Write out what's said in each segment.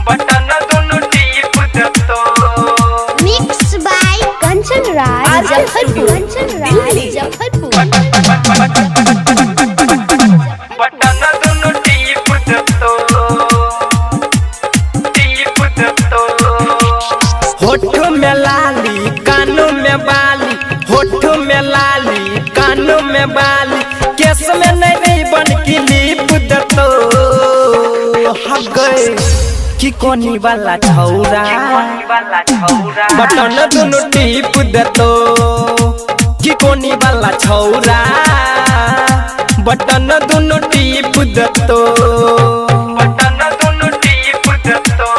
Button दोनों टीप दे तो। Mix by Kanchan Raj Muzaffarpur. Button दोनों टीप दे तो, टीप दे तो। होठ में लाली कानों में बाली, होठ में लाली कानों में बाली, केस में नहीं बन की लीप दे तो। हग गए कि कोनी वाला छौरा, बटन दोनों टीप दे तो। कि कोनी वाला छौरा, बटन दोनों टीप दे तो। बटन दोनों टीप दे तो।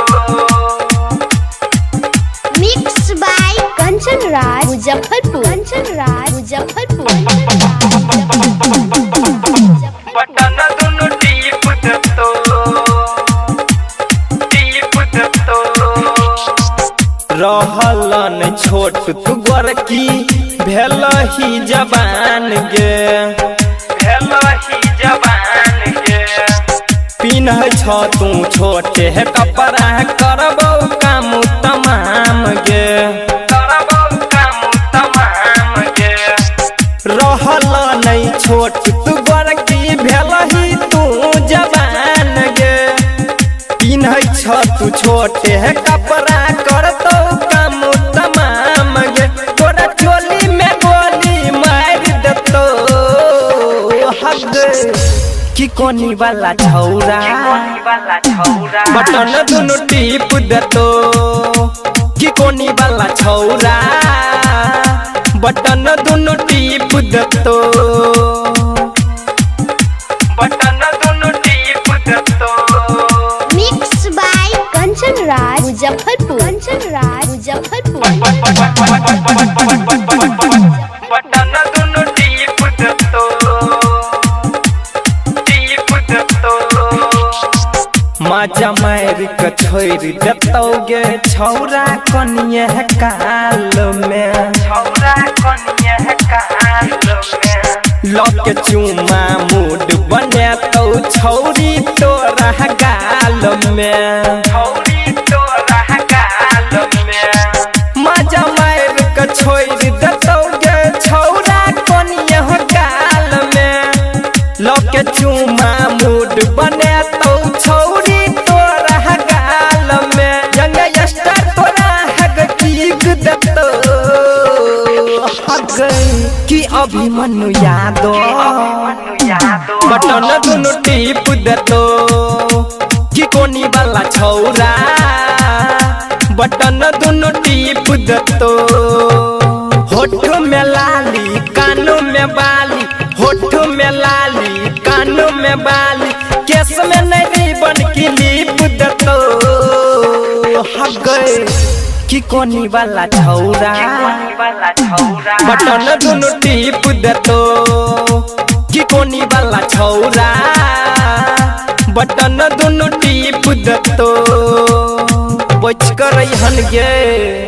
Mix by Kanchan Raj Muzaffarpur. Button दोनों टीप दे तो, टीप दे तो। रहलन छोट तू गोरकी भेल ही जवान गे, भेल ही जवान गे। पिन्ह छ तू छोटे है कपड़ा, करबो काम तमाम गे, करबो काम तमाम गे। रहल नहीं छोट तू गोरकी भेल ही तू जवान गे। पिन्ह छ तू छोटे है कपड़ा, करतो काम तमाम गे। तोरा चोली में गोली मार देतो। हग कि कोनी वाला छौरा, बटन दोनों टीप देतो। कि कोनी वाला छौरा, बटन दोनों टीप देतो। बटन दोनों टीप देतो। Mix by Kanchan Raj Muzaffarpur. Button दोनों टीप दे तो, टीप दे तो। मजा मार के छोड़ देतोगे छौरा कनिए काल में, छौरा कनिए काल में। लके चुमा मूड बने तो छौरी तोरा गाल में, छौरी तोरा गाल में। मजा मार के छोड़ देतोगे छौरा कनिए गाल में। लके चुमा मूड बने तो छौरी तोरा गाल में। जंग स्टार तोरा हग कीक देतो। हग कि अभिमन्यु यादव, बटन दोनों टीप देतो। कि कोनी वाला छौरा, बटन दोनों टीप देतो। होठ में लाली कानों में बाली, होठ में लाली कानों में बाली, केस में नहीं बन की लीप देतो। हग गए कि कोनी वाला छौरा, बटन दोनों टीप देतो। कि कोनी वाला छौरा, बटन दोनों टीप देतो। बच कर गे।